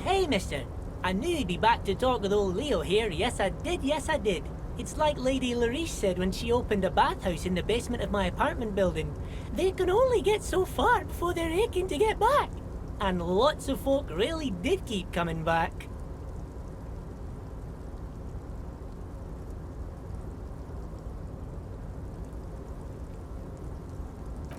hey, mister. I knew you'd be back to talk with old Leo here. Yes, I did. Yes, I did. It's like Lady Larice said when she opened a bathhouse in the basement of my apartment building. They can only get so far before they're aching to get back. And lots of folk really did keep coming back.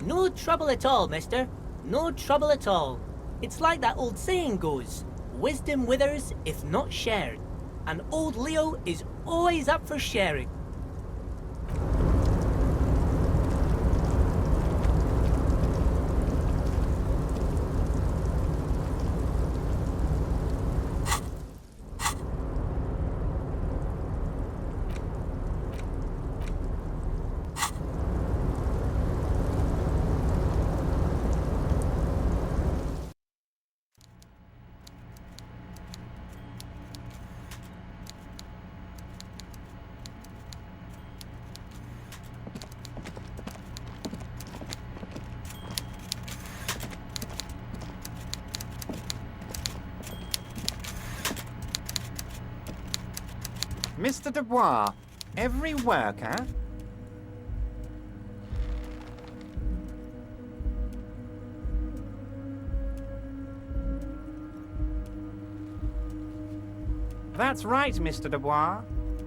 No trouble at all, mister. No trouble at all. It's like that old saying goes, wisdom withers if not shared. And old Leo is always up for sharing. Mr. Dubois, every worker... That's right, Mr. Dubois.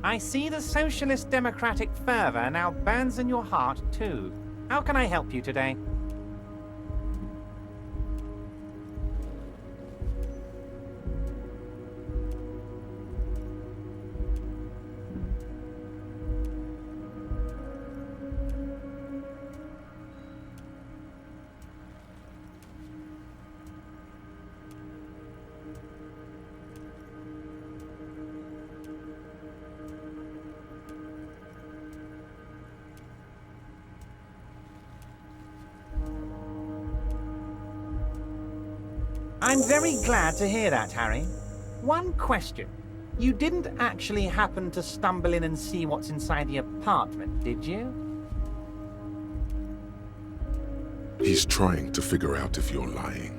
I see the socialist democratic fervour now burns in your heart too. How can I help you today? I'm very glad to hear that, Harry. One question. You didn't actually happen to stumble in and see what's inside the apartment, did you? He's trying to figure out if you're lying.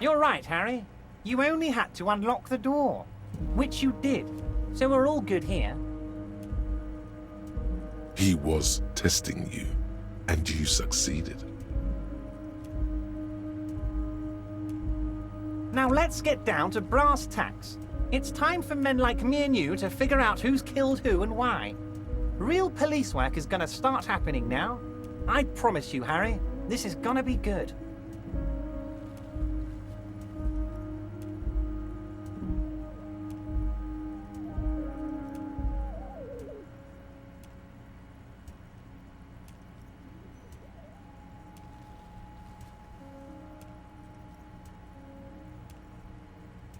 You're right, Harry. You only had to unlock the door, which you did. So we're all good here. He was testing you, and you succeeded. Now let's get down to brass tacks. It's time for men like me and you to figure out who's killed who and why. Real police work is gonna start happening now. I promise you, Harry, this is gonna be good.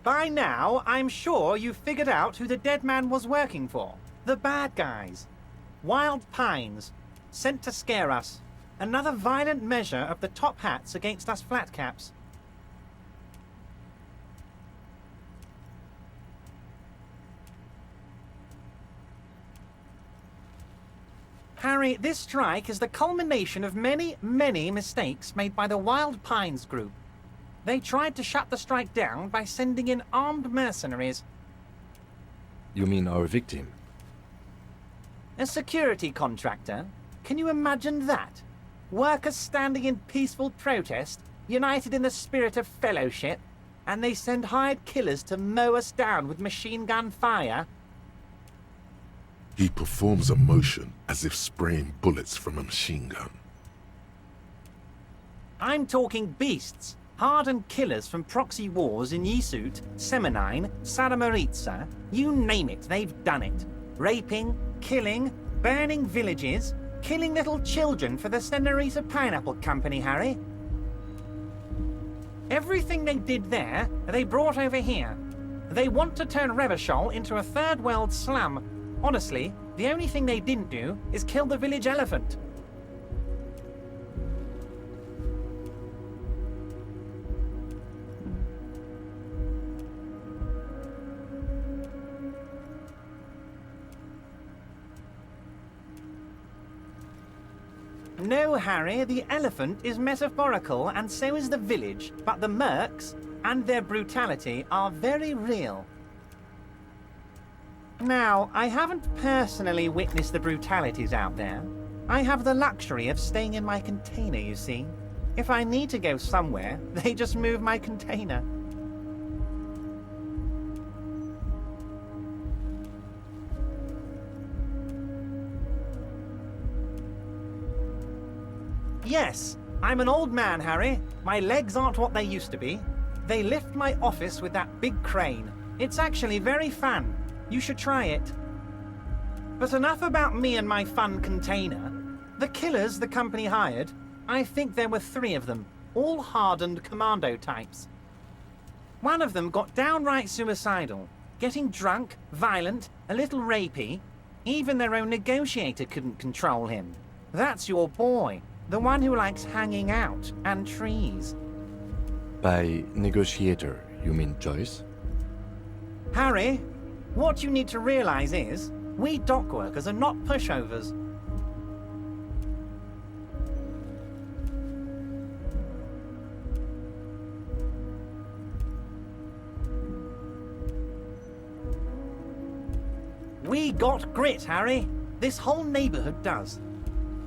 By now, I'm sure you've figured out who the dead man was working for. The bad guys. Wild Pines. Sent to scare us. Another violent measure of the top hats against us flatcaps. Harry, this strike is the culmination of many, many mistakes made by the Wild Pines group. They tried to shut the strike down by sending in armed mercenaries. You mean our victim? A security contractor? Can you imagine that? Workers standing in peaceful protest, united in the spirit of fellowship, and they send hired killers to mow us down with machine gun fire? He performs a motion as if spraying bullets from a machine gun. I'm talking beasts. Hardened killers from proxy wars in Yisut, Semenine, Saramoritsa, you name it, they've done it. Raping, killing, burning villages, killing little children for the Senorita Pineapple Company, Harry. Everything they did there, they brought over here. They want to turn Revachol into a third world slum. Honestly, the only thing they didn't do is kill the village elephant. No, Harry, the elephant is metaphorical and so is the village, but the mercs and their brutality are very real. Now, I haven't personally witnessed the brutalities out there. I have the luxury of staying in my container, you see. If I need to go somewhere, they just move my container. Yes, I'm an old man, Harry. My legs aren't what they used to be. They lift my office with that big crane. It's actually very fun. You should try it. But enough about me and my fun container. The killers the company hired, I think there were 3 of them, all hardened commando types. One of them got downright suicidal, getting drunk, violent, a little rapey. Even their own negotiator couldn't control him. That's your boy. The one who likes hanging out and trees. By negotiator, you mean Joyce? Harry, what you need to realize is, we dock workers are not pushovers. We got grit, Harry. This whole neighborhood does.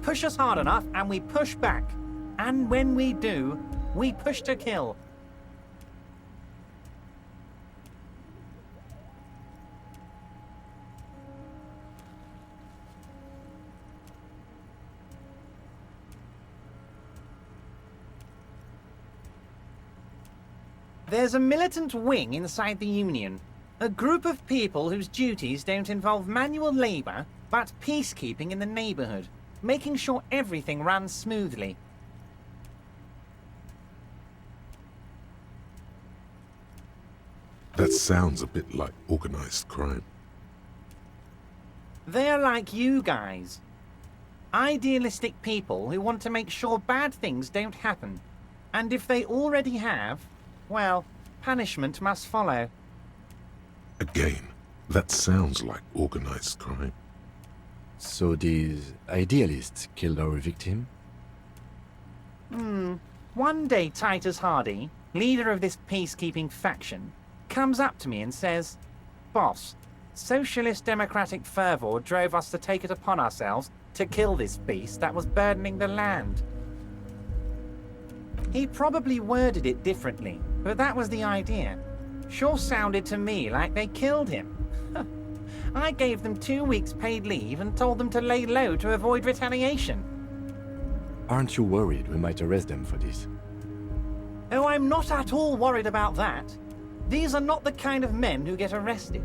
Push us hard enough and we push back. And when we do, we push to kill. There's a militant wing inside the Union. A group of people whose duties don't involve manual labor, but peacekeeping in the neighborhood, making sure everything runs smoothly. That sounds a bit like organized crime. They're like you guys. Idealistic people who want to make sure bad things don't happen. And if they already have, well, punishment must follow. Again, that sounds like organized crime. So these idealists killed our victim? One day Titus Hardy, leader of this peacekeeping faction, comes up to me and says, "Boss, socialist democratic fervor drove us to take it upon ourselves to kill this beast that was burdening the land." He probably worded it differently, but that was the idea. Sure sounded to me like they killed him. I gave them 2 weeks paid leave and told them to lay low to avoid retaliation. Aren't you worried we might arrest them for this? Oh, I'm not at all worried about that. These are not the kind of men who get arrested.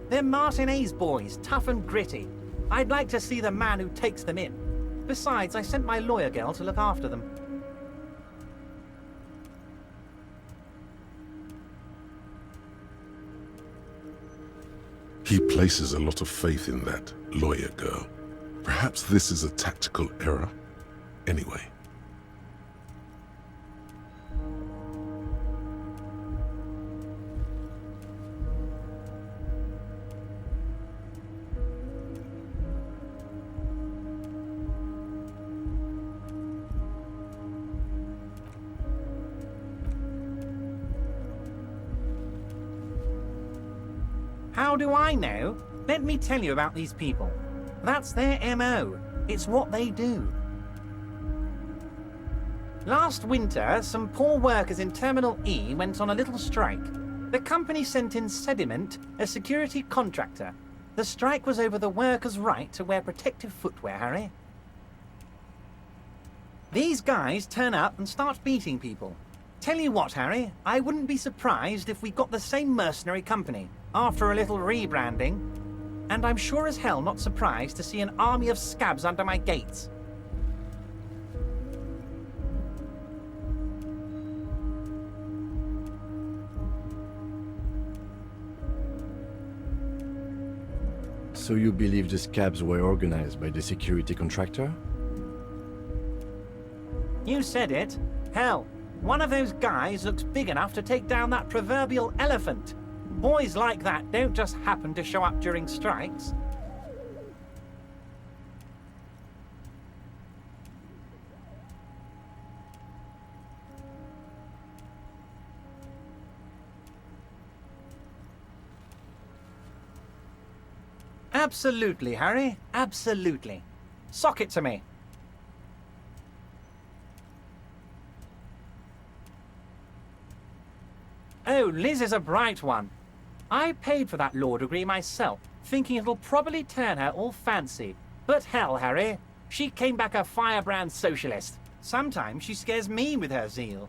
They're Martinez boys, tough and gritty. I'd like to see the man who takes them in. Besides, I sent my lawyer girl to look after them. He places a lot of faith in that lawyer girl. Perhaps this is a tactical error. Anyway. How do I know? Let me tell you about these people. That's their MO. It's what they do. Last winter, some poor workers in Terminal E went on a little strike. The company sent in Sediment, a security contractor. The strike was over the workers' right to wear protective footwear, Harry. These guys turn up and start beating people. Tell you what, Harry, I wouldn't be surprised if we got the same mercenary company after a little rebranding. And I'm sure as hell not surprised to see an army of scabs under my gates. So you believe the scabs were organized by the security contractor? You said it. Hell, one of those guys looks big enough to take down that proverbial elephant. Boys like that don't just happen to show up during strikes. Absolutely, Harry. Absolutely. Sock it to me. Oh, Liz is a bright one. I paid for that law degree myself, thinking it'll probably turn her all fancy. But hell, Harry, she came back a firebrand socialist. Sometimes she scares me with her zeal.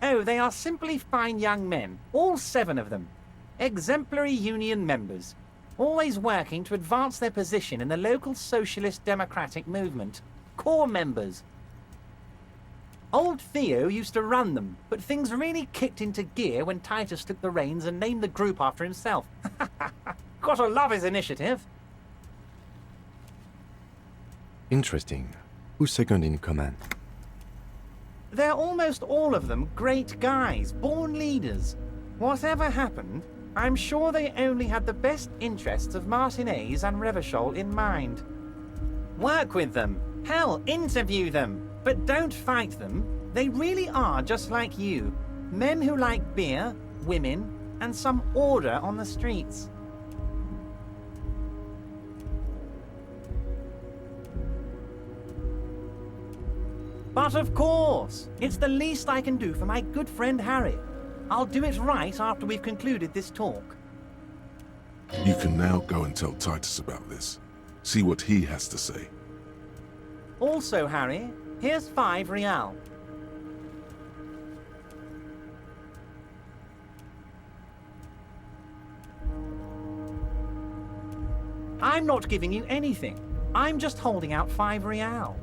Oh, they are simply fine young men, all 7 of them. Exemplary union members, always working to advance their position in the local socialist democratic movement. Core members. Old Theo used to run them, but things really kicked into gear when Titus took the reins and named the group after himself. Gotta love his initiative. Interesting. Who's second in command? They're almost all of them great guys, born leaders. Whatever happened, I'm sure they only had the best interests of Martinez and Revachol in mind. Work with them. Hell, interview them. But don't fight them. They really are just like you. Men who like beer, women, and some order on the streets. But of course, it's the least I can do for my good friend Harry. I'll do it right after we've concluded this talk. You can now go and tell Titus about this. See what he has to say. Also, Harry, here's 5 real. I'm not giving you anything. I'm just holding out 5 real.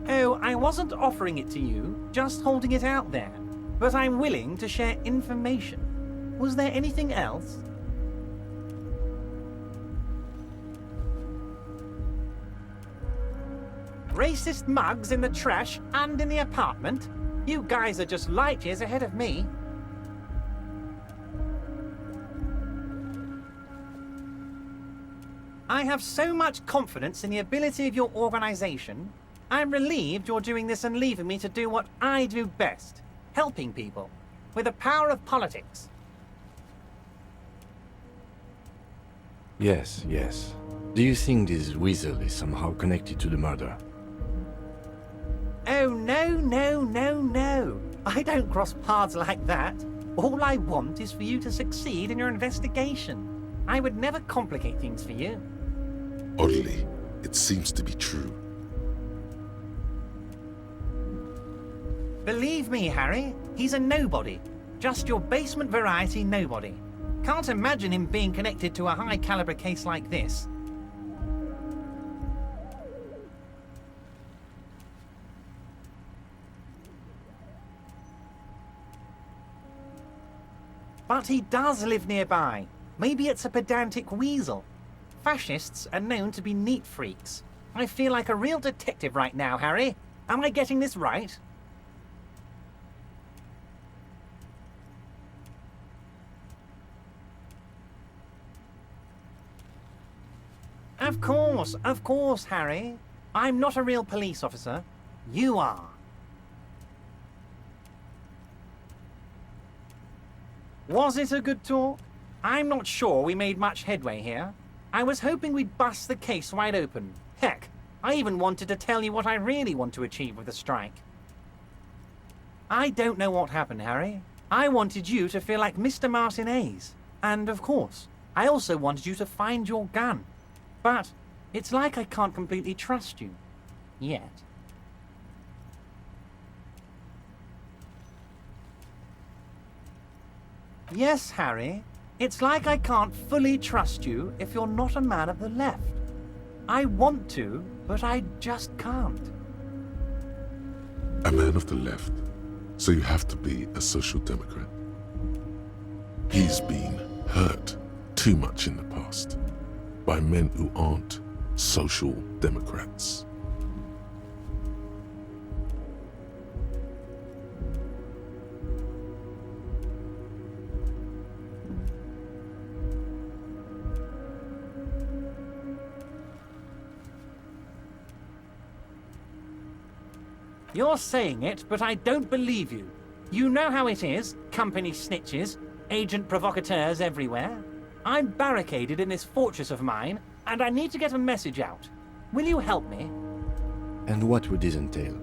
Oh, I wasn't offering it to you, just holding it out there. But I'm willing to share information. Was there anything else? Racist mugs in the trash and in the apartment? You guys are just light years ahead of me. I have so much confidence in the ability of your organization. I'm relieved you're doing this and leaving me to do what I do best, helping people, with the power of politics. Yes, yes. Do you think this weasel is somehow connected to the murder? Oh, no, no, no, no. I don't cross paths like that. All I want is for you to succeed in your investigation. I would never complicate things for you. Oddly, it seems to be true. Believe me, Harry, he's a nobody. Just your basement variety nobody. Can't imagine him being connected to a high-caliber case like this. But he does live nearby. Maybe it's a pedantic weasel. Fascists are known to be neat freaks. I feel like a real detective right now, Harry. Am I getting this right? Of course, Harry. I'm not a real police officer. You are. Was it a good talk? I'm not sure we made much headway here. I was hoping we'd bust the case wide open. Heck, I even wanted to tell you what I really want to achieve with the strike. I don't know what happened, Harry. I wanted you to feel like Mr. Martinez. And of course, I also wanted you to find your gun. But it's like I can't completely trust you. Yet. Yes, Harry. It's like I can't fully trust you if you're not a man of the left. I want to, but I just can't. A man of the left. So you have to be a social democrat. He's been hurt too much in the past by men who aren't social democrats. You're saying it, but I don't believe you. You know how it is, company snitches, agent provocateurs everywhere. I'm barricaded in this fortress of mine, and I need to get a message out. Will you help me? And what would this entail?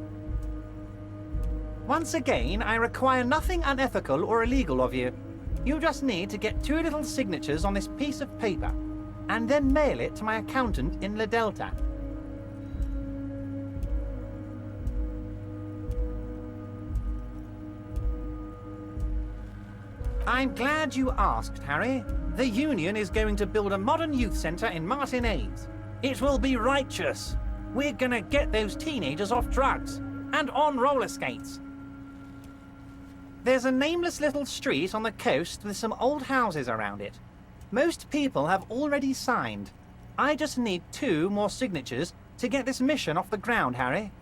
Once again, I require nothing unethical or illegal of you. You just need to get 2 little signatures on this piece of paper, and then mail it to my accountant in La Delta. I'm glad you asked, Harry. The Union is going to build a modern youth centre in Martinez. It will be righteous. We're gonna get those teenagers off drugs and on roller skates. There's a nameless little street on the coast with some old houses around it. Most people have already signed. I just need 2 more signatures to get this mission off the ground, Harry.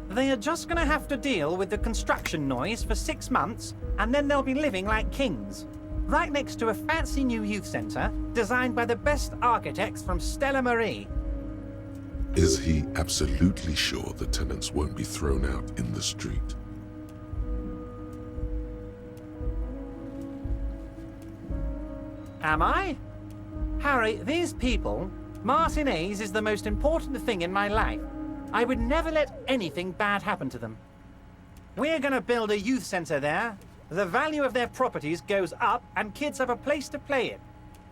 They are just going to have to deal with the construction noise for 6 months, and then they'll be living like kings. Right next to a fancy new youth centre, designed by the best architects from Stella Marie. Is he absolutely sure the tenants won't be thrown out in the street? Am I? Harry, these people, Martinez is the most important thing in my life. I would never let anything bad happen to them. We're gonna build a youth centre there. The value of their properties goes up and kids have a place to play in.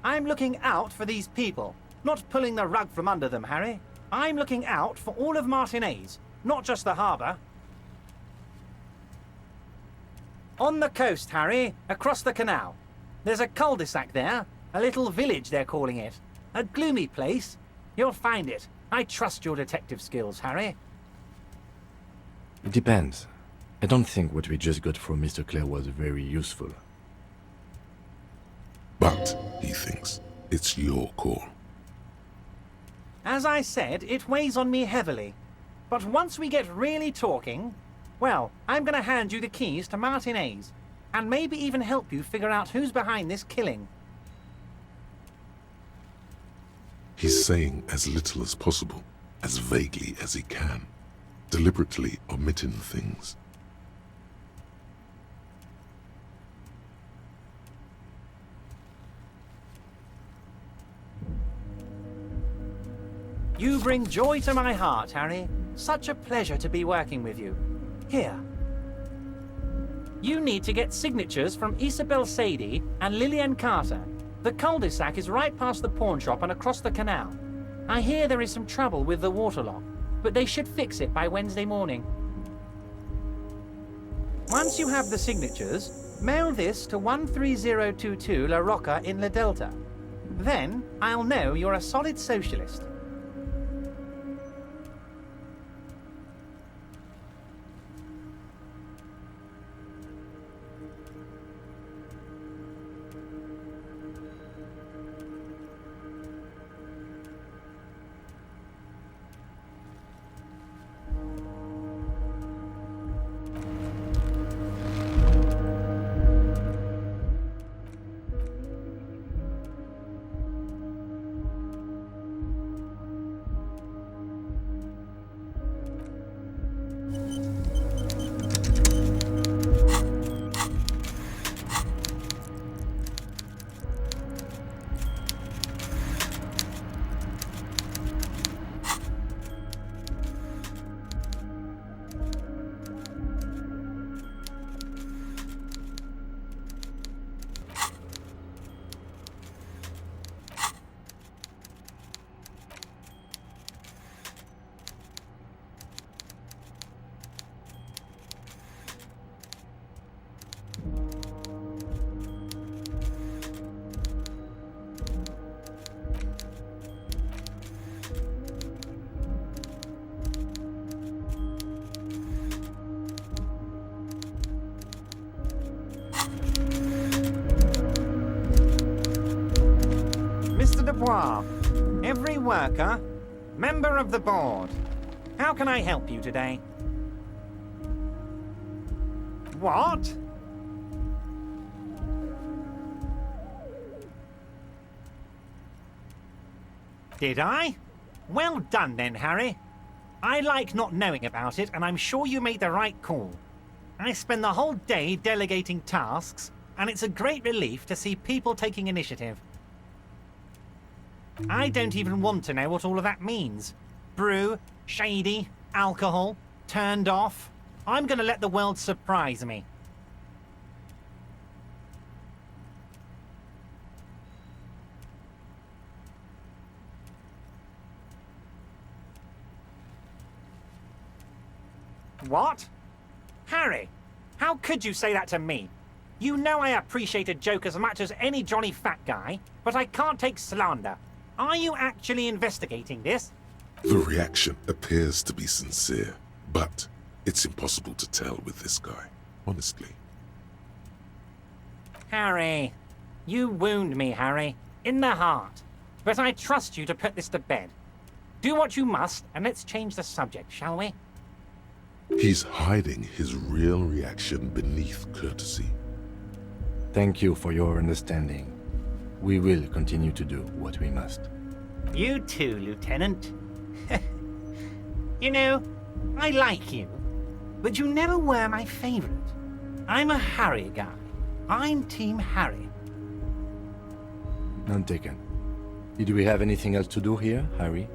I'm looking out for these people, not pulling the rug from under them, Harry. I'm looking out for all of Martinez, not just the harbour. On the coast, Harry, across the canal. There's a cul-de-sac there, a little village they're calling it. A gloomy place. You'll find it. I trust your detective skills, Harry. It depends. I don't think what we just got from Mr. Clare was very useful. But, he thinks, it's your call. As I said, it weighs on me heavily. But once we get really talking, well, I'm going to hand you the keys to Martinez, and maybe even help you figure out who's behind this killing. He's saying as little as possible, as vaguely as he can, deliberately omitting things. You bring joy to my heart, Harry. Such a pleasure to be working with you. Here. You need to get signatures from Isabel Sadie and Lillian Carter. The cul-de-sac is right past the pawn shop and across the canal. I hear there is some trouble with the waterlock, but they should fix it by Wednesday morning. Once you have the signatures, mail this to 13022 La Rocca in La Delta. Then I'll know you're a solid socialist. Devoir, every worker, member of the board. How can I help you today? What? Did I? Well done then, Harry. I like not knowing about it, and I'm sure you made the right call. I spend the whole day delegating tasks, and it's a great relief to see people taking initiative. I don't even want to know what all of that means. Brew, shady, alcohol, turned off. I'm going to let the world surprise me. What? Harry, how could you say that to me? You know I appreciate a joke as much as any Johnny Fat Guy, but I can't take slander. Are you actually investigating this? The reaction appears to be sincere, but it's impossible to tell with this guy, honestly. Harry, you wound me, Harry, in the heart. But I trust you to put this to bed. Do what you must, and let's change the subject, shall we? He's hiding his real reaction beneath courtesy. Thank you for your understanding. We will continue to do what we must. You too, Lieutenant. You know, I like you, but you never were my favorite. I'm a Harry guy. I'm Team Harry. None taken. Did we have anything else to do here, Harry?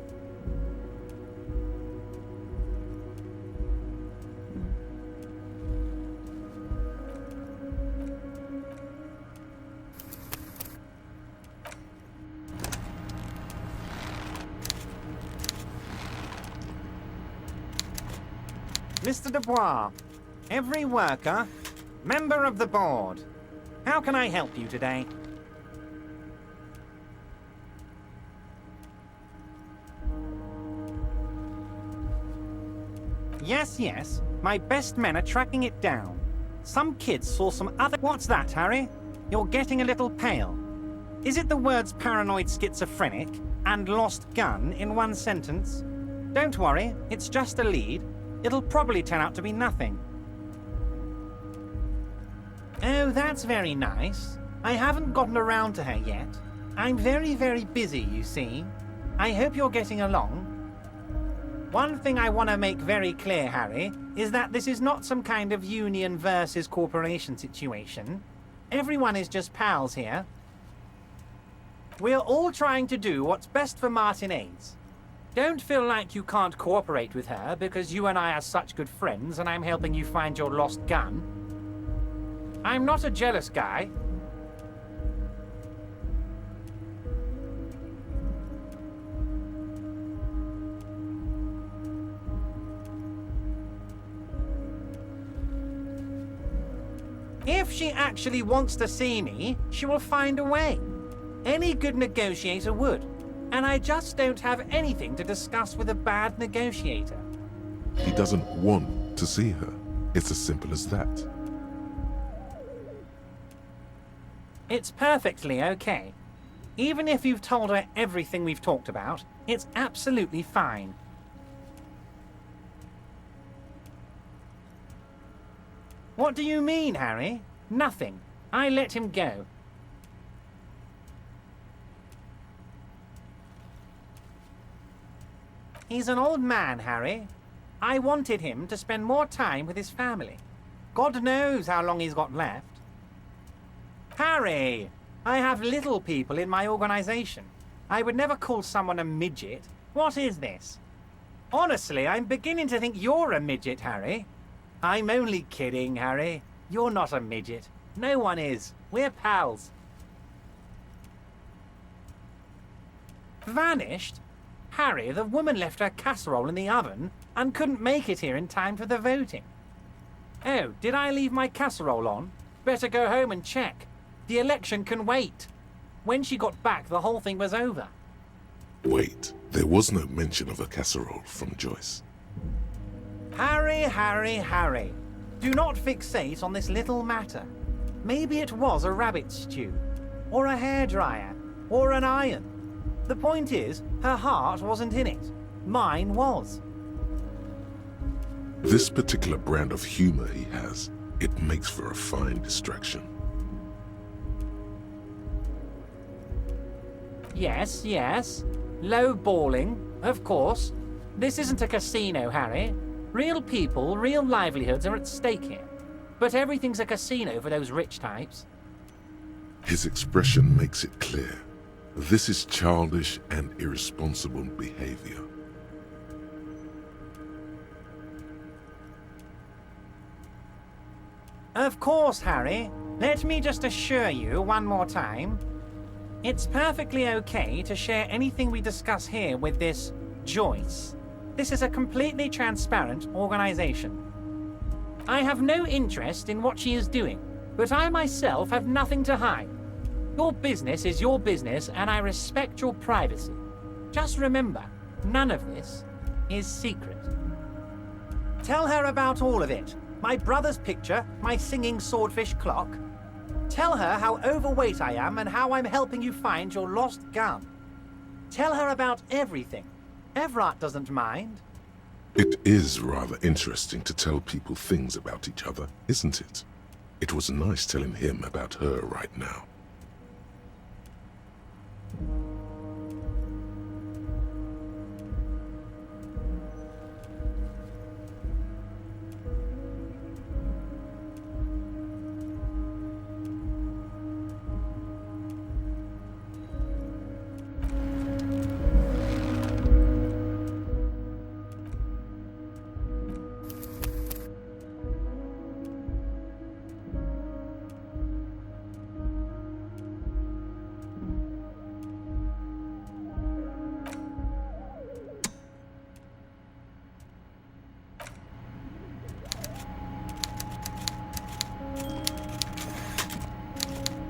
Mr. Devoir, every worker, member of the board. How can I help you today? Yes, my best men are tracking it down. Some kids saw some other... What's that, Harry? You're getting a little pale. Is it the words paranoid schizophrenic and lost gun in one sentence? Don't worry, it's just a lead. It'll probably turn out to be nothing. Oh, that's very nice. I haven't gotten around to her yet. I'm very, very busy, you see. I hope you're getting along. One thing I want to make very clear, Harry, is that this is not some kind of union versus corporation situation. Everyone is just pals here. We're all trying to do what's best for Martinez. Don't feel like you can't cooperate with her because you and I are such good friends and I'm helping you find your lost gun. I'm not a jealous guy. If she actually wants to see me, she will find a way. Any good negotiator would. And I just don't have anything to discuss with a bad negotiator. He doesn't want to see her. It's as simple as that. It's perfectly okay. Even if you've told her everything we've talked about, it's absolutely fine. What do you mean, Harry? Nothing. I let him go. He's an old man, Harry. I wanted him to spend more time with his family. God knows how long he's got left. Harry! I have little people in my organization. I would never call someone a midget. What is this? Honestly, I'm beginning to think you're a midget, Harry. I'm only kidding, Harry. You're not a midget. No one is. We're pals. Vanished? Harry, the woman left her casserole in the oven and couldn't make it here in time for the voting. Oh, did I leave my casserole on? Better go home and check. The election can wait. When she got back, the whole thing was over. Wait, there was no mention of a casserole from Joyce. Harry, Harry, Harry. Do not fixate on this little matter. Maybe it was a rabbit stew, or a hairdryer, or an iron. The point is, her heart wasn't in it. Mine was. This particular brand of humor he has, it makes for a fine distraction. Yes, yes. Low-balling, of course. This isn't a casino, Harry. Real people, real livelihoods are at stake here. But everything's a casino for those rich types. His expression makes it clear. This is childish and irresponsible behavior. Of course, Harry. Let me just assure you one more time. It's perfectly okay to share anything we discuss here with this Joyce. This is a completely transparent organization. I have no interest in what she is doing, but I myself have nothing to hide. Your business is your business, and I respect your privacy. Just remember, none of this is secret. Tell her about all of it. My brother's picture, my singing swordfish clock. Tell her how overweight I am and how I'm helping you find your lost gun. Tell her about everything. Everett doesn't mind. It is rather interesting to tell people things about each other, isn't it? It was nice telling him about her right now.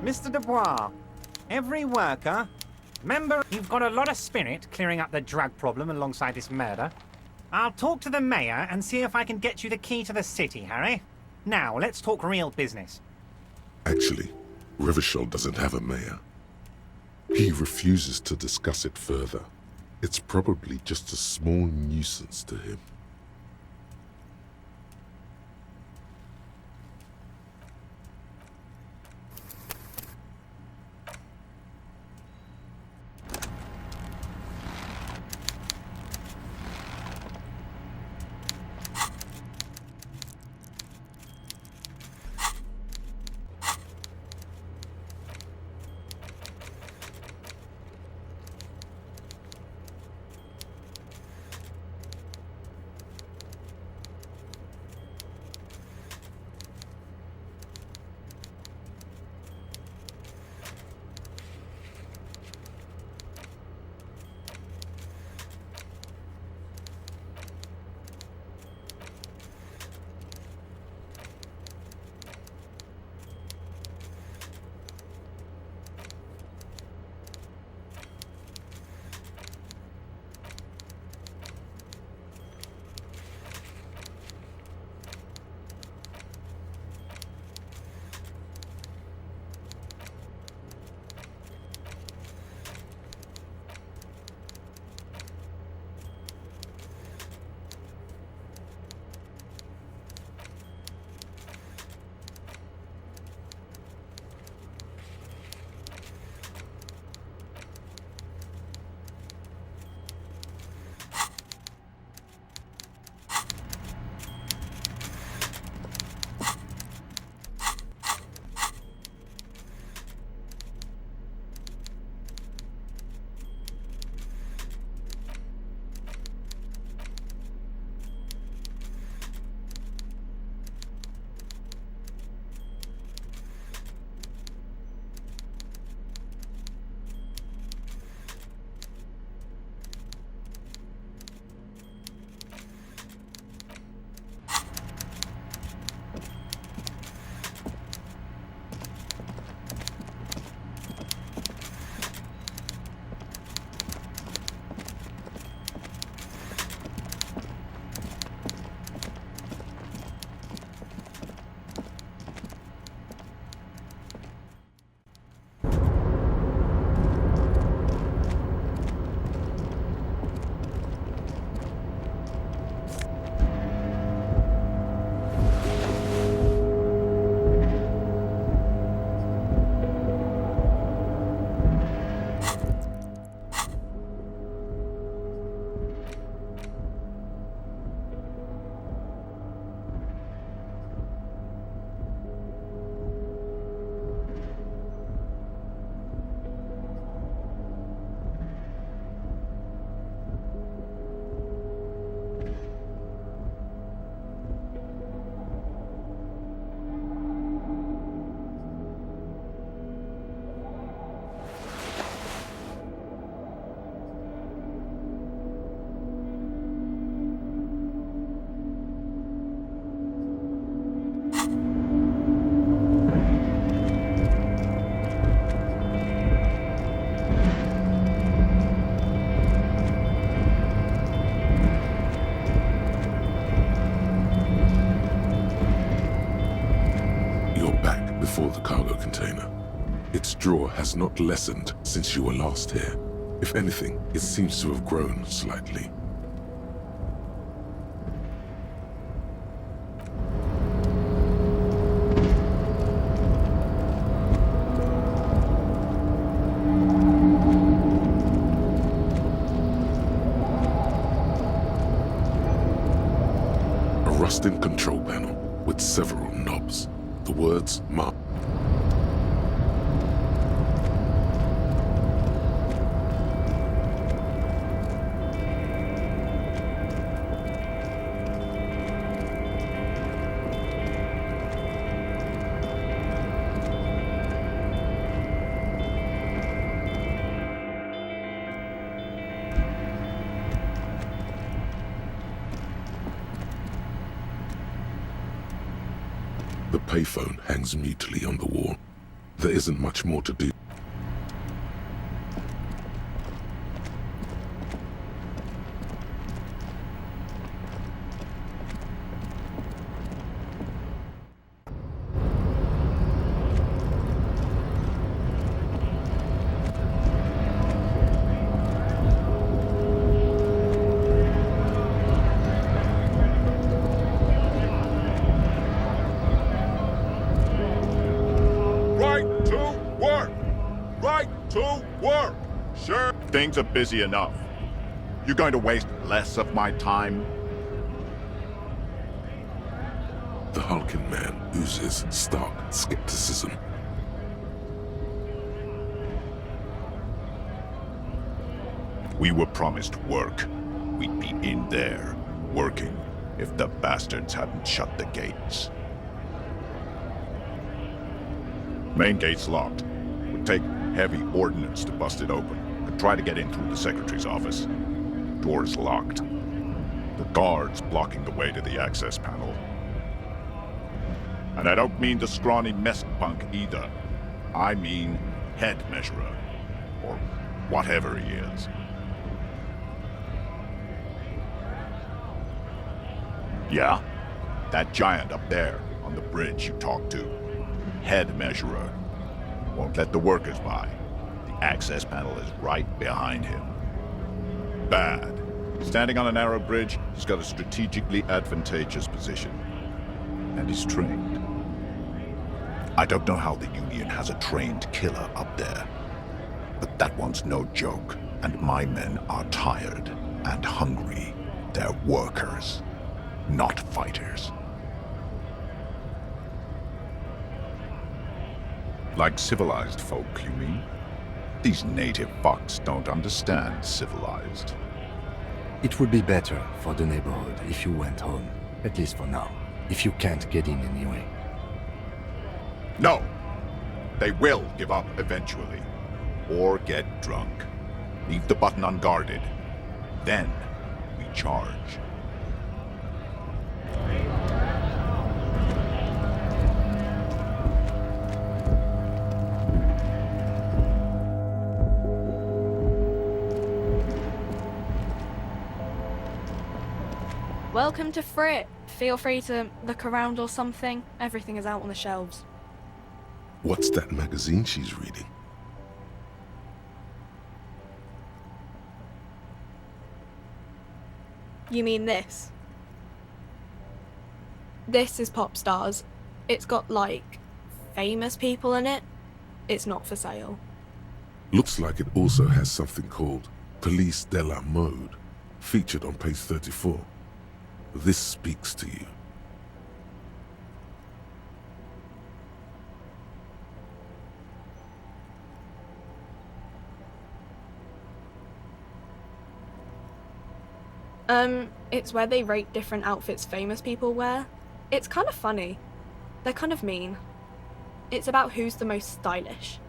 Mr. Dubois, every worker, remember you've got a lot of spirit clearing up the drug problem alongside this murder. I'll talk to the mayor and see if I can get you the key to the city, Harry. Now, let's talk real business. Actually, Revachol doesn't have a mayor. He refuses to discuss it further. It's probably just a small nuisance to him. before the cargo container. Its drawer has not lessened since you were last here. If anything, it seems to have grown slightly. A rusting control panel with several knobs. The words marked. The payphone hangs mutely on the wall. There isn't much more to do. Things are busy enough. You're going to waste less of my time? The hulking man oozes stark skepticism. We were promised work. We'd be in there, working, if the bastards hadn't shut the gates. Main gate's locked. Would take heavy ordnance to bust it open. Try to get in through the secretary's office. Door's locked. The guard's blocking the way to the access panel. And I don't mean the scrawny mess punk either. I mean head measurer. Or whatever he is. Yeah? That giant up there on the bridge you talked to. Head measurer. Won't let the workers by. Access panel is right behind him. Bad. Standing on a narrow bridge, he's got a strategically advantageous position. And he's trained. I don't know how the Union has a trained killer up there. But that one's no joke, and my men are tired and hungry. They're workers, not fighters. Like civilized folk, you mean? These native fucks don't understand civilized. It would be better for the neighborhood if you went home, at least for now, if you can't get in anyway. No! They will give up eventually. Or get drunk. Leave the button unguarded. Then, we charge. Welcome to Frit. Feel free to look around or something. Everything is out on the shelves. What's that magazine she's reading? You mean this? This is Pop Stars. It's got, like, famous people in it. It's not for sale. Looks like it also has something called Police de la Mode, featured on page 34. This speaks to you. It's where they rate different outfits famous people wear. It's kind of funny. They're kind of mean. It's about who's the most stylish.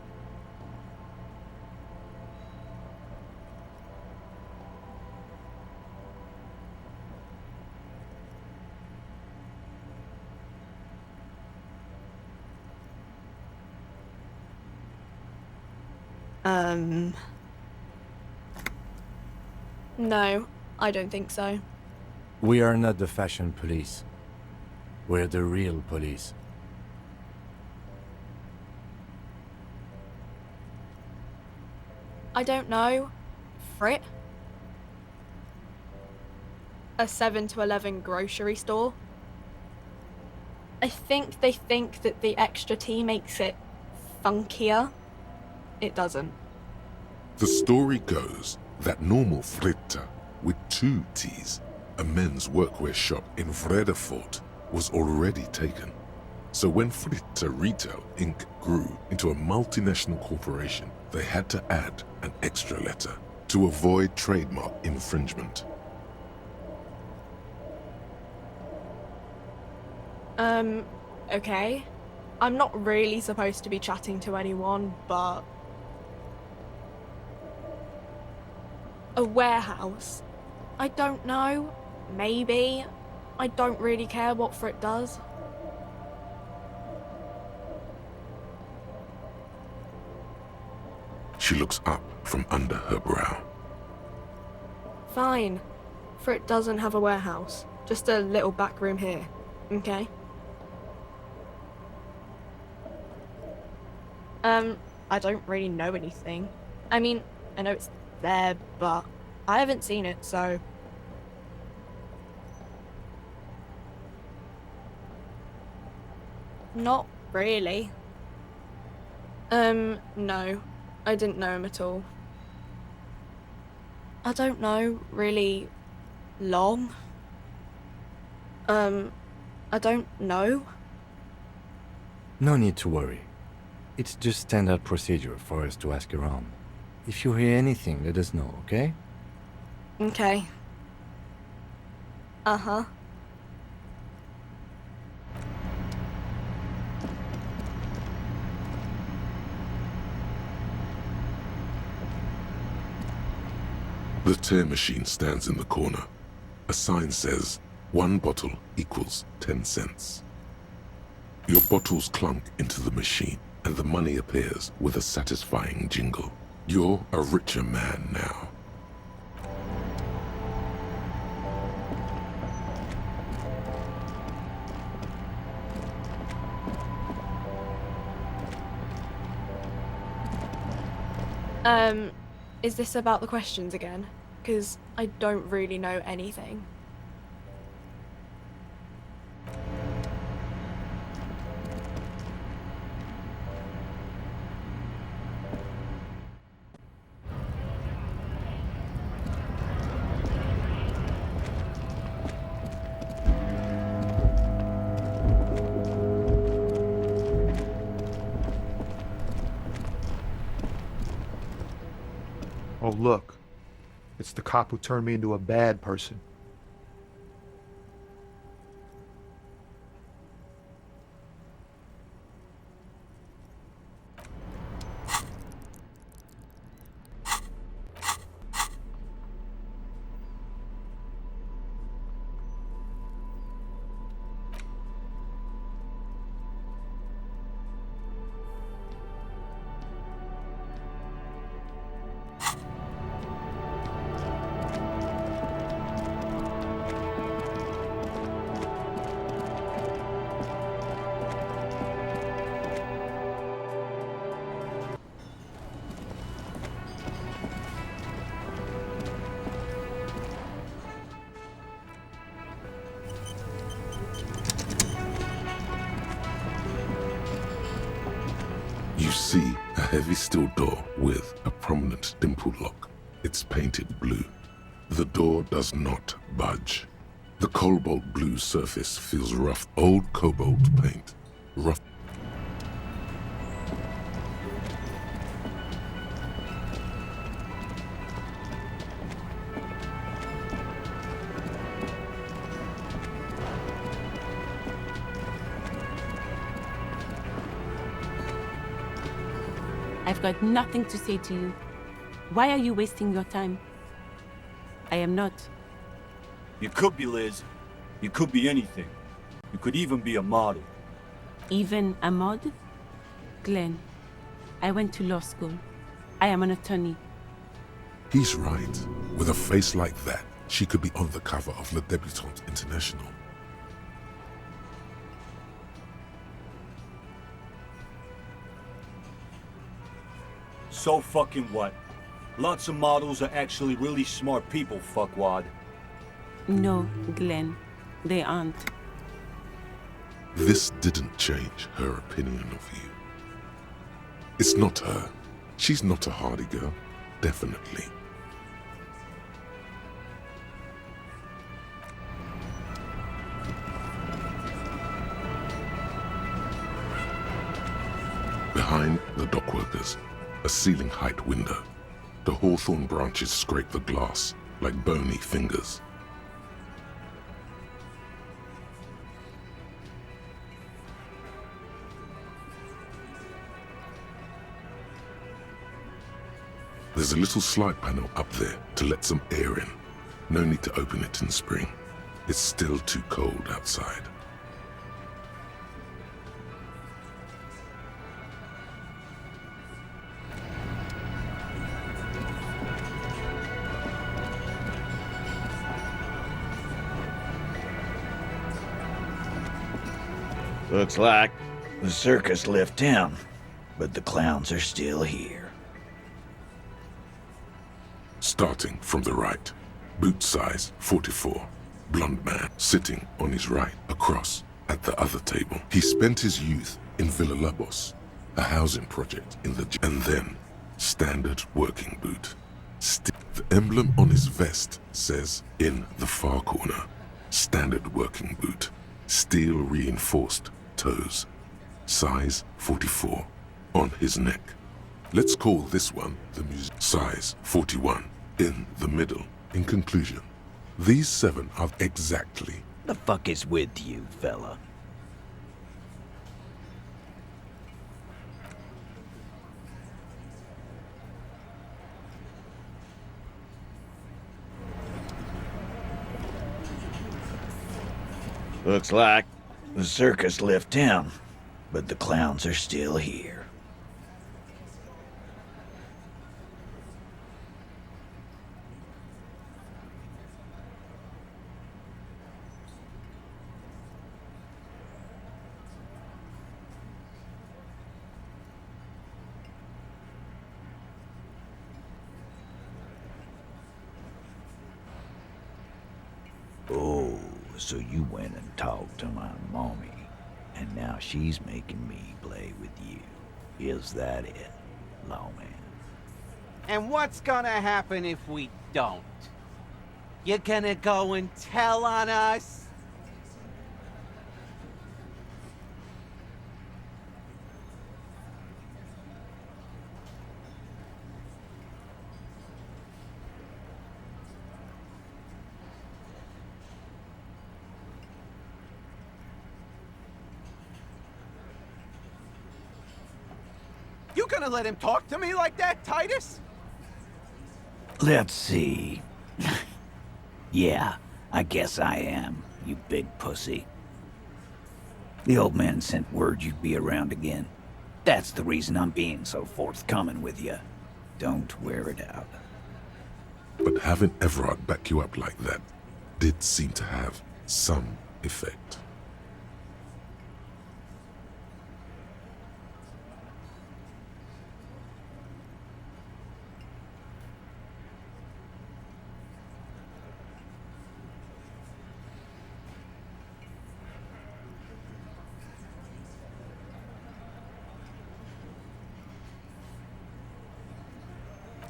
No, I don't think so. We are not the fashion police. We're the real police. I don't know. Frit? A 7 to 11 grocery store. I think they think that the extra T makes it funkier. It doesn't. The story goes that normal Fritta, with 2 T's, a men's workwear shop in Vredefort, was already taken. So when Fritta Retail Inc. grew into a multinational corporation, they had to add an extra letter to avoid trademark infringement. Okay. I'm not really supposed to be chatting to anyone, but... A warehouse? I don't know. Maybe. I don't really care what Frit does. She looks up from under her brow. Fine. Frit doesn't have a warehouse. Just a little back room here. Okay? I don't really know anything. I mean, I know it's there, but I haven't seen it, so... Not really. No. I didn't know him at all. I don't know, really long. I don't know. No need to worry. It's just standard procedure for us to ask around. If you hear anything, let us know, okay? Okay. Uh-huh. The tear machine stands in the corner. A sign says, 1 bottle equals 10 cents. Your bottles clunk into the machine, and the money appears with a satisfying jingle. You're a richer man now. Is this about the questions again? 'Cause I don't really know anything. Oh, look. It's the cop who turned me into a bad person. You see a heavy steel door with a prominent dimple lock. It's painted blue. The door does not budge. The cobalt blue surface feels rough. Old cobalt paint. Rough. I've got nothing to say to you. Why are you wasting your time? I am not. You could be Liz. You could be anything. You could even be a model. Even a mod? Glenn, I went to law school. I am an attorney. He's right. With a face like that, she could be on the cover of Le Debutante International. So fucking what? Lots of models are actually really smart people, fuckwad. No, Glenn, they aren't. This didn't change her opinion of you. It's not her. She's not a hardy girl, definitely. Behind the dockworkers, a ceiling height window. The hawthorn branches scrape the glass like bony fingers. There's a little slide panel up there to let some air in. No need to open it in spring. It's still too cold outside. Looks like the circus left town, but the clowns are still here. Starting from the right, boot size 44, blonde man sitting on his right across at the other table. He spent his youth in Villa Labos, a housing project in the and then standard working boot. The emblem on his vest says in the far corner, standard working boot, steel reinforced toes, size 44 on his neck. Let's call this one the size 41 in the middle. In conclusion, these 7 are exactly. The fuck is with you, fella? Looks like the circus left town, but the clowns are still here. Oh, so you went and talked to my mommy, and now she's making me play with you. Is that it, lawman? And what's gonna happen if we don't? You gonna go and tell on us? You gonna let him talk to me like that, Titus? Let's see. Yeah, I guess I am, you big pussy. The old man sent word you'd be around again. That's the reason I'm being so forthcoming with you. Don't wear it out. But having Everard back you up like that did seem to have some effect.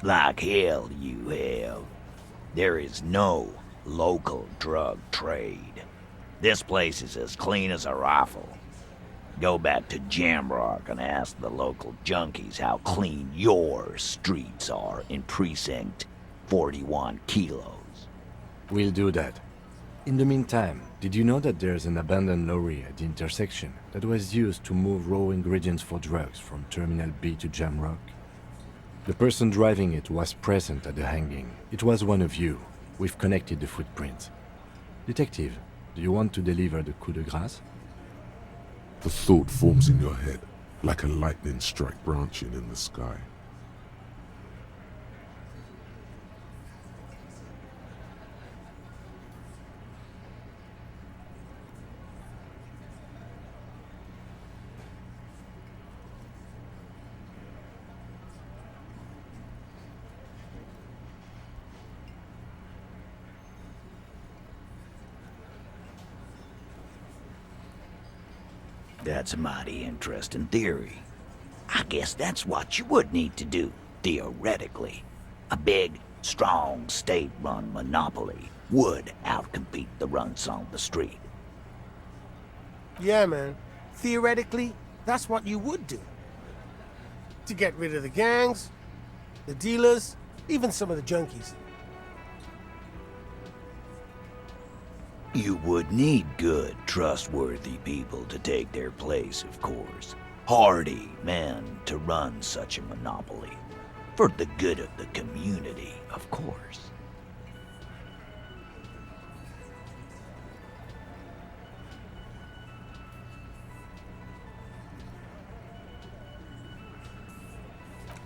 Like hell you have. There is no local drug trade. This place is as clean as a rifle. Go back to Jamrock and ask the local junkies how clean your streets are in Precinct 41 Kilos. We'll do that. In the meantime, did you know that there's an abandoned lorry at the intersection that was used to move raw ingredients for drugs from Terminal B to Jamrock? The person driving it was present at the hanging. It was one of you. We've connected the footprints. Detective, do you want to deliver the coup de grâce? The thought forms in your head like a lightning strike branching in the sky. That's a mighty interesting theory. I guess that's what you would need to do, theoretically. A big, strong, state-run monopoly would outcompete the runts on the street. Yeah, man. Theoretically, that's what you would do. To get rid of the gangs, the dealers, even some of the junkies. You would need good, trustworthy people to take their place, of course. Hardy men to run such a monopoly. For the good of the community, of course.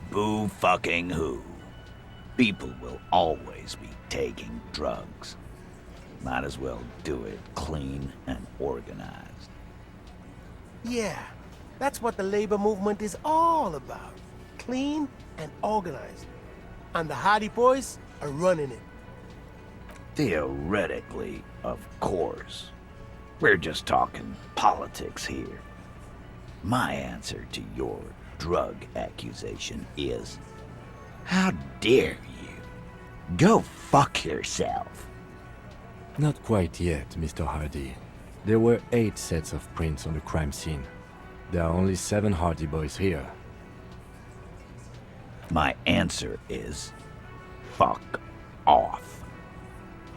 Boo fucking who. People will always be taking drugs. Might as well do it clean and organized. Yeah, that's what the labor movement is all about. Clean and organized. And the Hardy Boys are running it. Theoretically, of course. We're just talking politics here. My answer to your drug accusation is, how dare you? Go fuck yourself. Not quite yet, Mr. Hardy. There were 8 sets of prints on the crime scene. There are only 7 Hardy Boys here. My answer is, fuck off.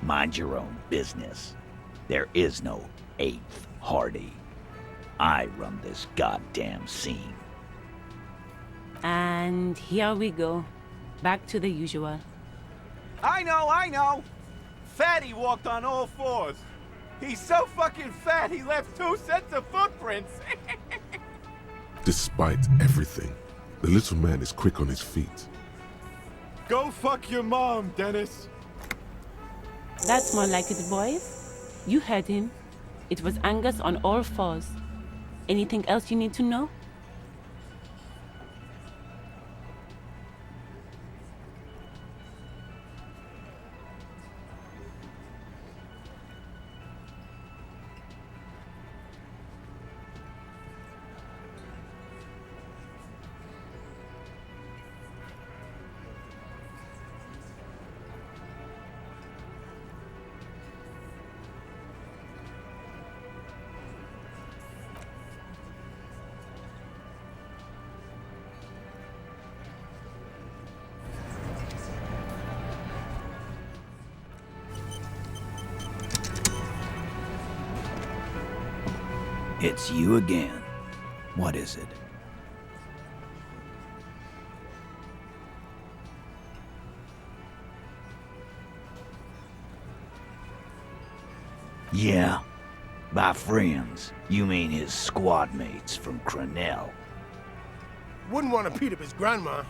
Mind your own business. There is no 8th Hardy. I run this goddamn scene. And here we go. Back to the usual. I know! Fatty walked on all 4s. He's so fucking fat he left 2 sets of footprints. Despite everything, the little man is quick on his feet. Go fuck your mom, Dennis. That's more like it, boys. You heard him. It was Angus on all 4s. Anything else you need to know? It's you again. What is it? Yeah. By friends, you mean his squad mates from Crenell. Wouldn't want to beat up his grandma.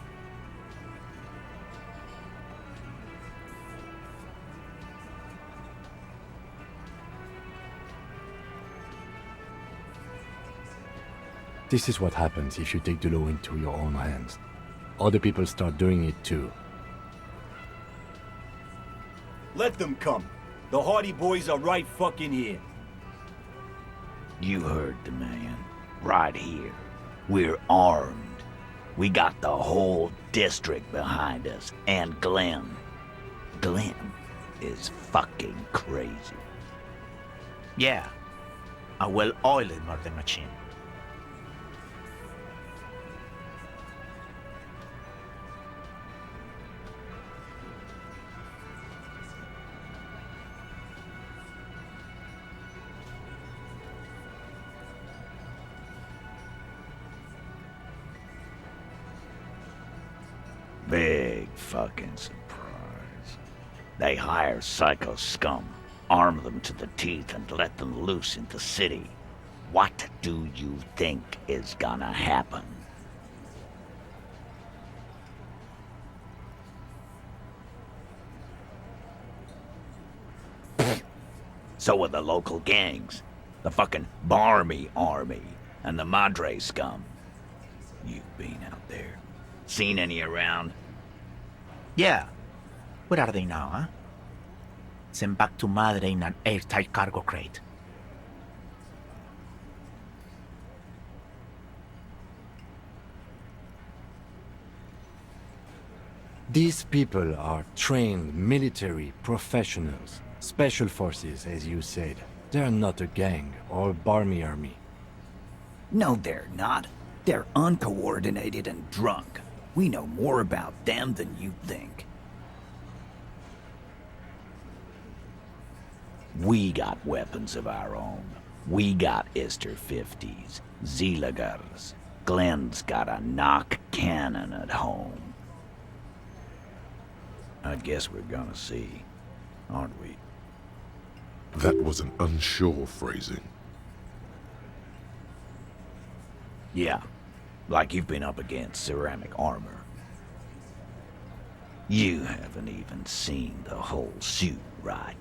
This is what happens if you take the law into your own hands. Other people start doing it too. Let them come. The Hardy Boys are right fucking here. You heard the man. Right here. We're armed. We got the whole district behind us. And Glenn. Glenn is fucking crazy. Yeah. A well-oiled murder machine. Big fucking surprise. They hire psycho scum, arm them to the teeth, and let them loose in the city. What do you think is gonna happen? So are the local gangs, the fucking Barmy Army, and the Madre scum. You've been out there. Seen any around? Yeah. Where are they now, huh? Sent back to Madre in an airtight cargo crate. These people are trained military professionals, special forces, as you said. They're not a gang or a barmy army. No, they're not. They're uncoordinated and drunk. We know more about them than you think. We got weapons of our own. We got Ister 50s, Zeeligers. Glenn's got a knock cannon at home. I guess we're gonna see, aren't we? That was an unsure phrasing. Yeah, like you've been up against ceramic armor. You haven't even seen the whole suit, right?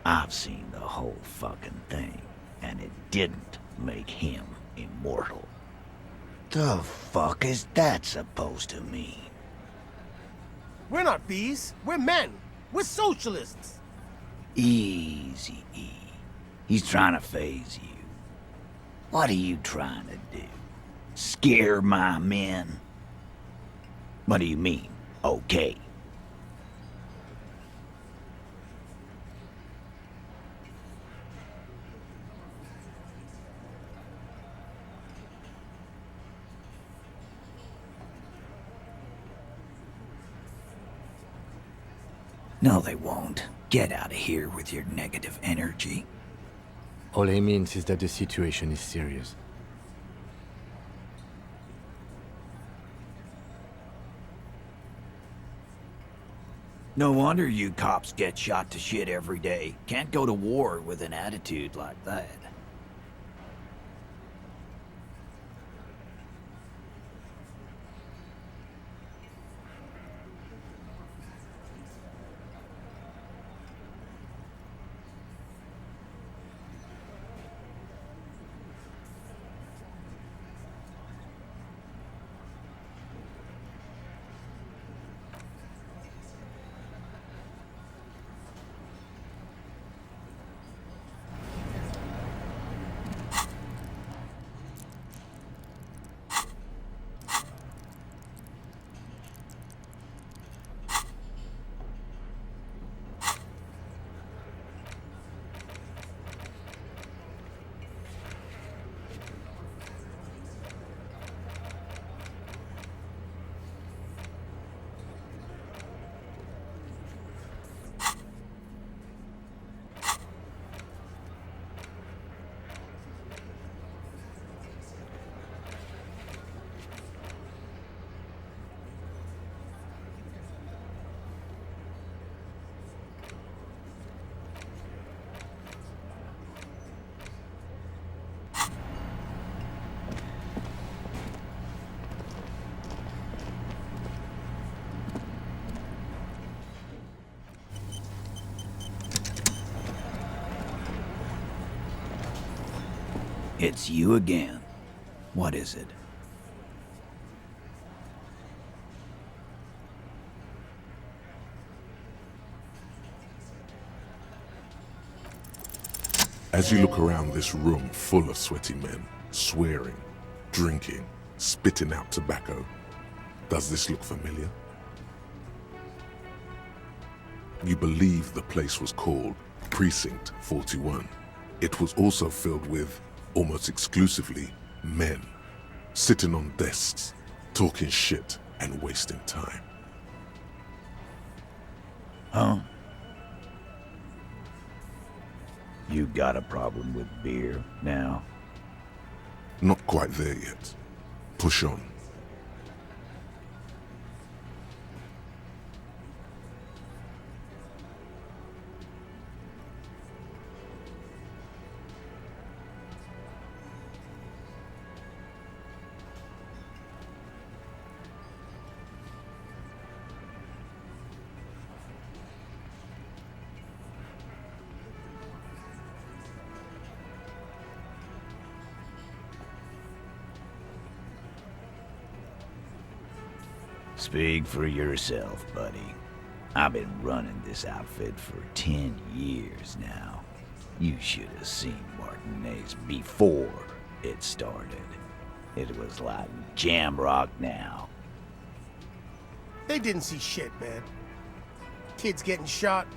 I've seen the whole fucking thing, and it didn't make him immortal. The fuck is that supposed to mean? We're not bees. We're men. We're socialists. Easy, E. He's trying to phase you. What are you trying to do? Scare my men? What do you mean, okay? No, they won't. Get out of here with your negative energy. All he means is that the situation is serious. No wonder you cops get shot to shit every day. Can't go to war with an attitude like that. It's you again. What is it? As you look around this room full of sweaty men, swearing, drinking, spitting out tobacco, does this look familiar? You believe the place was called Precinct 41. It was also filled with, almost exclusively, men, sitting on desks, talking shit and wasting time. Huh? You got a problem with beer now? Not quite there yet. Push on. Speak for yourself, buddy. I've been running this outfit for 10 years now. You should have seen Martinez before it started. It was like jam rock now. They didn't see shit, man. Kids getting shot.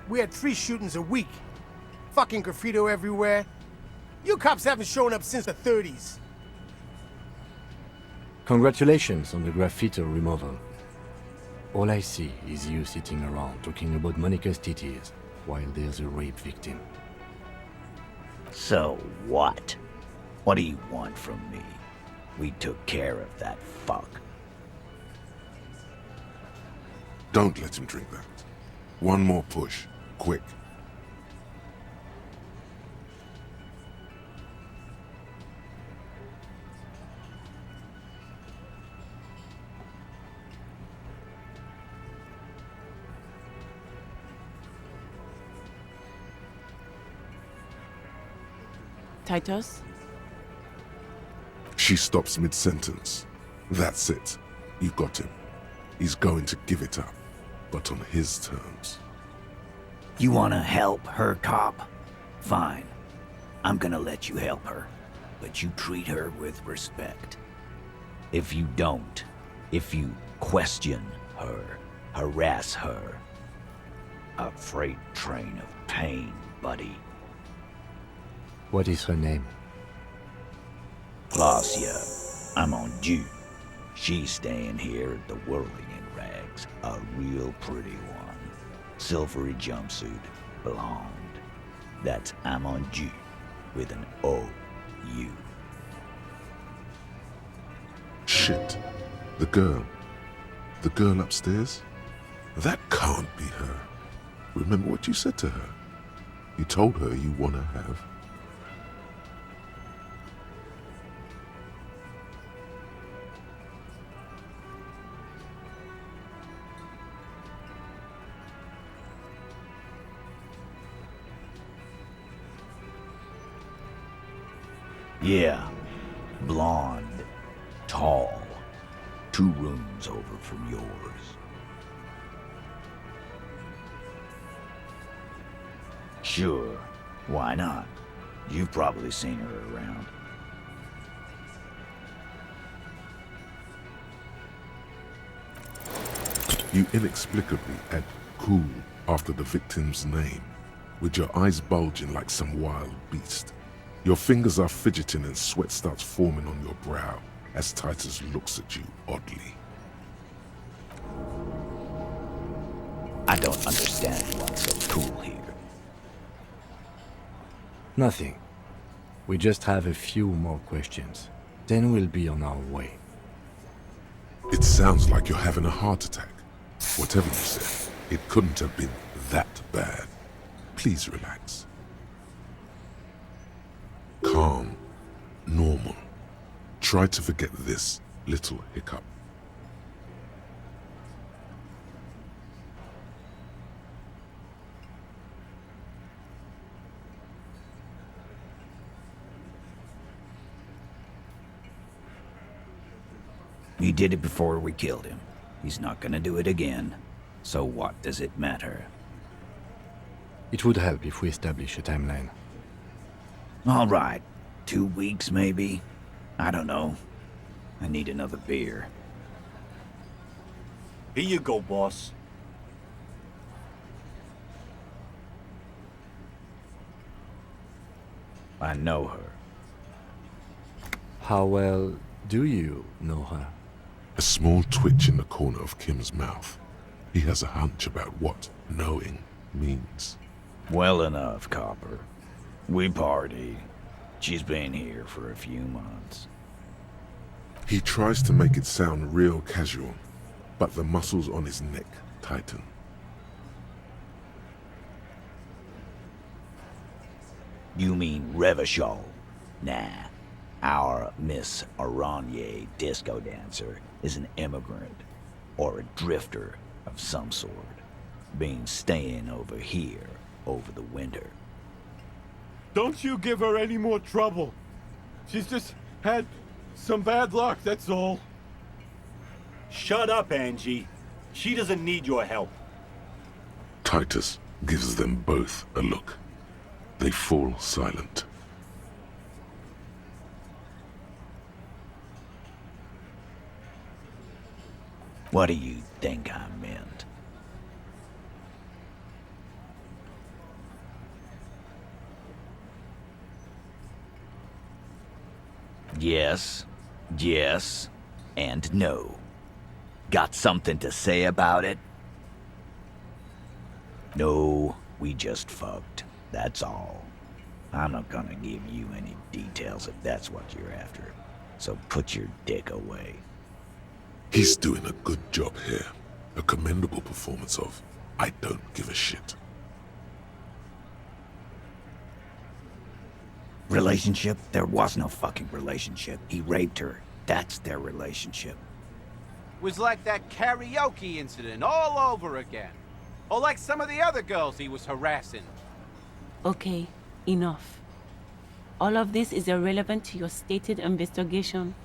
We had 3 shootings a week. Fucking graffiti everywhere. You cops haven't shown up since the 30s. Congratulations on the graffiti removal. All I see is you sitting around talking about Monica's titties while there's a rape victim. So what? What do you want from me? We took care of that fuck. Don't let him drink that. One more push. Quick. Titus? She stops mid-sentence. That's it. You got him. He's going to give it up, but on his terms. You wanna help her, cop? Fine. I'm gonna let you help her, but you treat her with respect. If you don't, if you question her, harass her, a freight train of pain, buddy. What is her name? Glacia, I'm on due. She's staying here at the Whirling in Rags, a real pretty one. Silvery jumpsuit, blonde. That's I'm on due with an O-U. Shit. The girl. The girl upstairs? That can't be her. Remember what you said to her? You told her you want to have. Yeah, blonde, tall, 2 rooms over from yours. Sure, why not? You've probably seen her around. You inexplicably add cool after the victim's name, with your eyes bulging like some wild beast. Your fingers are fidgeting and sweat starts forming on your brow as Titus looks at you oddly. I don't understand what's so cool here. Nothing. We just have a few more questions. Then we'll be on our way. It sounds like you're having a heart attack. Whatever you said, it couldn't have been that bad. Please relax. Calm. Normal. Try to forget this little hiccup. He did it before we killed him. He's not gonna do it again. So what does it matter? It would help if we establish a timeline. All right. 2 weeks, maybe? I don't know. I need another beer. Here you go, boss. I know her. How well do you know her? A small twitch in the corner of Kim's mouth. He has a hunch about what knowing means. Well enough, Copper. We party. She's been here for a few months. He tries to make it sound real casual, but the muscles on his neck tighten. You mean Revachol? Nah. Our Miss Aranye disco dancer is an immigrant or a drifter of some sort, been staying over here over the winter. Don't you give her any more trouble. She's just had some bad luck, that's all. Shut up, Angie. She doesn't need your help. Titus gives them both a look. They fall silent. What do you think I meant? Yes, yes, and no. Got something to say about it? No, we just fucked. That's all. I'm not gonna give you any details if that's what you're after. So put your dick away. He's doing a good job here. A commendable performance of I don't give a shit. Relationship? There was no fucking relationship. He raped her. That's their relationship. Was like that karaoke incident all over again. Or like some of the other girls he was harassing. Okay, enough. All of this is irrelevant to your stated investigation.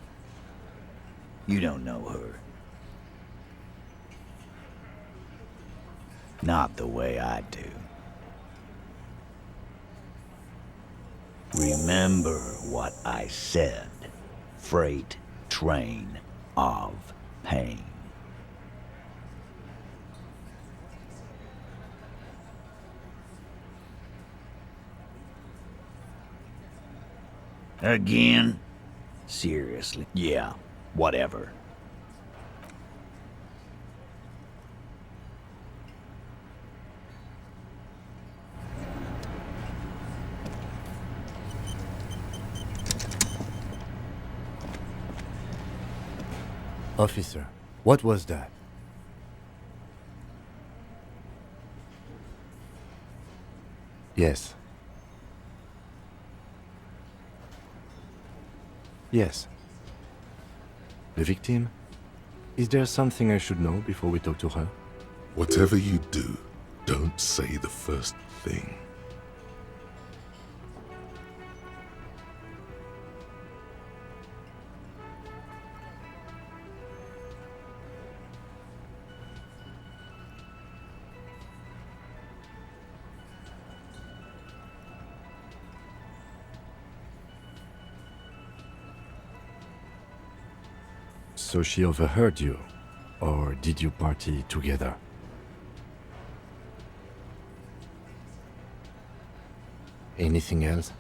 You don't know her. Not the way I do. Remember what I said. Freight train of pain. Again? Seriously? Yeah, whatever. Officer, what was that? Yes. Yes. The victim? Is there something I should know before we talk to her? Whatever you do, don't say the first thing. So she overheard you, or did you party together? Anything else?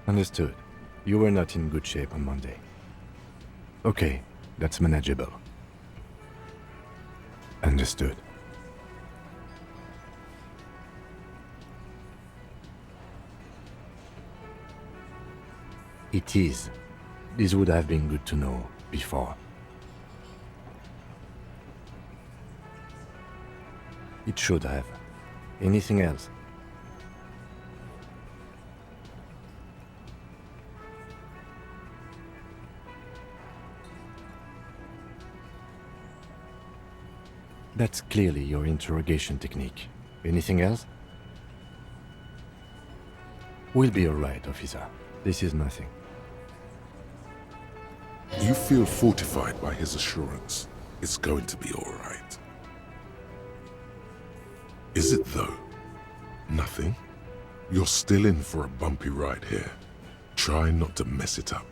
Understood. You were not in good shape on Monday. Okay, that's manageable. Understood. It is. This would have been good to know before. It should have. Anything else? That's clearly your interrogation technique. Anything else? We'll be all right, officer. This is nothing. You feel fortified by his assurance. It's going to be all right. Is it though? Nothing? You're still in for a bumpy ride here. Try not to mess it up.